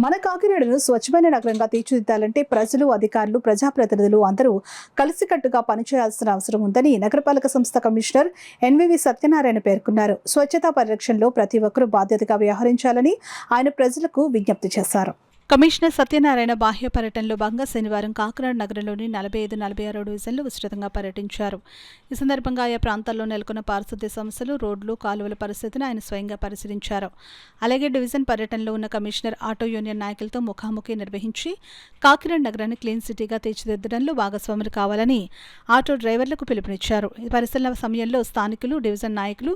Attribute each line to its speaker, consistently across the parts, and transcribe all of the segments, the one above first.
Speaker 1: మన కాకినాడను స్వచ్ఛమైన నగరంగా తీర్చిదిద్దాలంటే ప్రజలు, అధికారులు, ప్రజాప్రతినిధులు అందరూ కలిసికట్టుగా పనిచేయాల్సిన అవసరం ఉందని నగరపాలక సంస్థ కమిషనర్ ఎన్వివి సత్యనారాయణ పేర్కొన్నారు. స్వచ్ఛతా పరిరక్షణలో ప్రతి ఒక్కరూ బాధ్యతగా వ్యవహరించాలని ఆయన ప్రజలకు విజ్ఞప్తి చేశారు. కమిషనర్ సత్యనారాయణ బాహ్య పర్యటనలో భాగంగా శనివారం కాకినాడ నగరంలోని 45, 46 డివిజన్లు విస్తృతంగా పర్యటించారు. ఈ సందర్భంగా ఆయా ప్రాంతాల్లో నెలకొన్న పారిశుద్ధ్య సమస్యలు, రోడ్లు, కాలువల పరిస్థితిని ఆయన స్వయంగా పరిశీలించారు. అలాగే డివిజన్ పర్యటనలో ఉన్న కమిషనర్ ఆటో యూనియన్ నాయకులతో ముఖాముఖి నిర్వహించి కాకినాడ నగరాన్ని క్లీన్ సిటీగా తీర్చిదిద్దడంలో భాగస్వాములు కావాలని ఆటో డ్రైవర్లకు పిలుపునిచ్చారు. ఈ పరిశీలన సమయంలో స్థానికులు, డివిజన్ నాయకులు,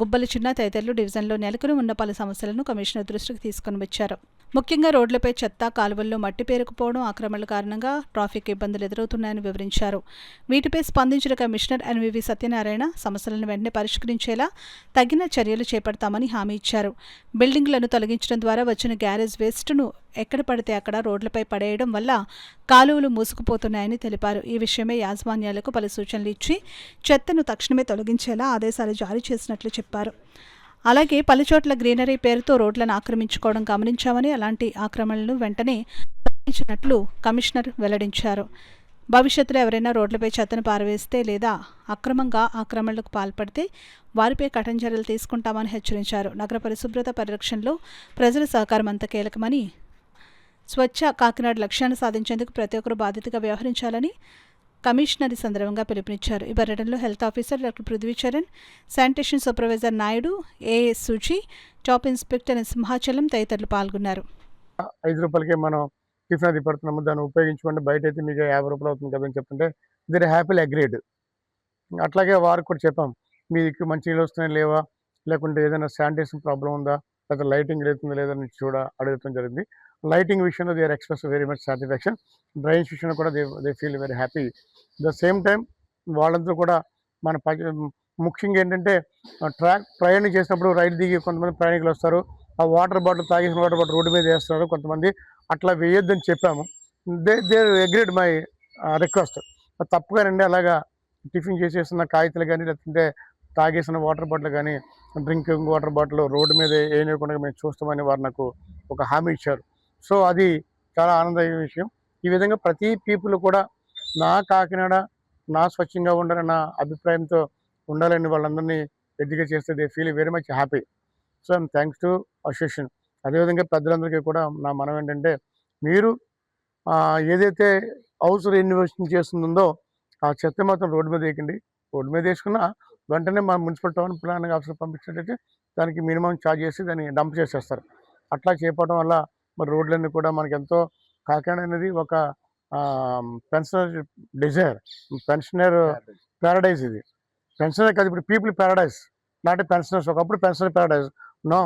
Speaker 1: గుబ్బల చిన్న తదితరులు డివిజన్లో నెలకొని ఉన్న పలు సమస్యలను కమిషనర్ దృష్టికి తీసుకుని వచ్చారు. ముఖ్యంగా రోడ్లపై చెత్త, కాలువల్లో మట్టి పేరుకుపోవడం, ఆక్రమణల కారణంగా ట్రాఫిక్ ఇబ్బందులు ఎదురవుతున్నాయని వివరించారు. వీటిపై స్పందించిన కమిషనర్ ఎన్వివి సత్యనారాయణ సమస్యలను వెంటనే పరిష్కరించేలా తగిన చర్యలు చేపడతామని హామీ ఇచ్చారు. బిల్డింగ్లను తొలగించడం ద్వారా వచ్చిన గ్యారేజ్ వేస్ట్ను ఎక్కడ పడితే అక్కడ రోడ్లపై పడేయడం వల్ల కాలువలు మూసుకుపోతున్నాయని తెలిపారు. ఈ విషయమై యాజమాన్యాలకు పలు సూచనలు ఇచ్చి చెత్తను తక్షణమే తొలగించేలా ఆదేశాలు జారీ చేసినట్లు చెప్పారు. అలాగే పలుచోట్ల గ్రీనరీ పేరుతో రోడ్లను ఆక్రమించుకోవడం గమనించామని, అలాంటి ఆక్రమణలను వెంటనే తొలగించినట్లు కమిషనర్ వెల్లడించారు. భవిష్యత్తులో ఎవరైనా రోడ్లపై చెత్తను పారవేస్తే లేదా అక్రమంగా ఆక్రమణలకు పాల్పడితే వారిపై కఠిన చర్యలు తీసుకుంటామని హెచ్చరించారు. నగర పరిశుభ్రత పరిరక్షణలో ప్రజల సహకారం అంత కీలకమని, స్వచ్ఛ కాకినాడ లక్ష్యాన్ని సాధించేందుకు ప్రతి ఒక్కరూ బాధ్యతగా వ్యవహరించాలని కమిషనర్ ఈ సందర్భంగా పిలుపునిచ్చారు. ఈ పర్యటనలో health officer doctor Prithvicharan, sanitation supervisor Naidu, AS Suchi, tap inspector Simhachalam తదితరులు పాల్గొన్నారు.
Speaker 2: 5 రూపాయలకే మనం టిఫిన్ అది పెడుతున్నాము, దాన్ని ఉపయోగించుకోండి, బయట అయితే మీకు 50 రూపాయలు అవుతుంది కదని చెప్తుంటే దీని హ్యాపీలీ అగ్రీడ్. అట్లాగే వారికి కూడా చెప్పాం, మీకు మంచి నీళ్ళు వస్తున్నాయి లేవా, లేకుంటే ఏదైనా శానిటేషన్ ప్రాబ్లం ఉందా, లేదా లైటింగ్ లేతుందా లేదని అడగడం జరిగింది. లైటింగ్ విషయంలో they are express very much satisfaction. Drains విషయంలో కూడా they feel very happy. The same time వాళ్ళందరూ కూడా మన ముఖ్యంగా ఏంటంటే ప్రయాణం చేసినప్పుడు రైలు దిగి కొంతమంది ప్రయాణికులు వస్తారు, ఆ వాటర్ బాటిల్ తాగేసిన వాటర్ బాటిల్ రోడ్డు మీద వేస్తున్నారు కొంతమంది. అట్లా వేయొద్దని చెప్పాము. They agreed my request. తప్పుగానండి అలాగా టిఫిన్ చేసేసిన కాగితాలు కానీ, లేకుంటే తాగేసిన వాటర్ బాటిల్ కానీ, డ్రింకింగ్ వాటర్ బాటిల్ రోడ్డు మీద వేయకుండా మేము చూస్తామని వారు నాకు ఒక హామీ ఇచ్చారు. సో అది చాలా ఆనందమైన విషయం. ఈ విధంగా ప్రతి పీపుల్ కూడా నా కాకినాడ నా స్వచ్ఛంగా ఉండాలని నా అభిప్రాయంతో ఉండాలని వాళ్ళందరినీ ఎడ్యుకేట్ చేస్తే they feel very much happy. So I'm thanks to association. అదేవిధంగా పెద్దలందరికీ కూడా నా మనం ఏంటంటే, మీరు ఏదైతే హౌస్ రెన్యువేషన్ చేస్తుందో ఆ చెత్త మాత్రం రోడ్డు మీద వేయకండి. రోడ్డు మీద వేసుకున్న వెంటనే మా మున్సిపల్ టౌన్ ప్లానింగ్ ఆఫీసర్ పంపించినట్టయితే దానికి మినిమం ఛార్జ్ చేసి దాన్ని డంప్ చేసేస్తారు. అట్లా చేయడం వల్ల మరి రోడ్లన్నీ కూడా మనకి ఎంతో, కాకినాడ అనేది ఒక పెన్షనర్ డిజైర్, పెన్షనర్ ప్యారడైజ్. ఇది పెన్షనర్ కాదు, ఇప్పుడు పీపుల్ ప్యారడైజ్, నాట్ పెన్షనర్స్. ఒకప్పుడు pensioner paradise, no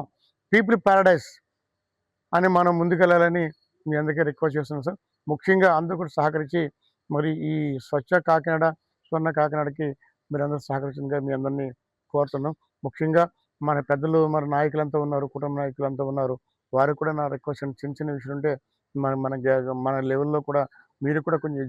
Speaker 2: people paradise అని మనం ముందుకెళ్ళాలని మీ అందరికీ రిక్వెస్ట్ చేస్తున్నాం సార్. ముఖ్యంగా అందరూ కూడా సహకరించి మరి ఈ స్వచ్ఛ కాకినాడ, స్వర్ణ కాకినాడకి మీరందరూ సహకరించగా మీ అందరినీ కోరుతున్నాం. ముఖ్యంగా మన పెద్దలు, మన నాయకులంతా ఉన్నారు, కుటుంబ నాయకులంతా ఉన్నారు, వారికి కూడా నా రిక్వెస్ట్ చిన్న చిన్న విషయాలు ఉంటే మన మన లెవెల్లో కూడా మీరు కూడా కొంచెం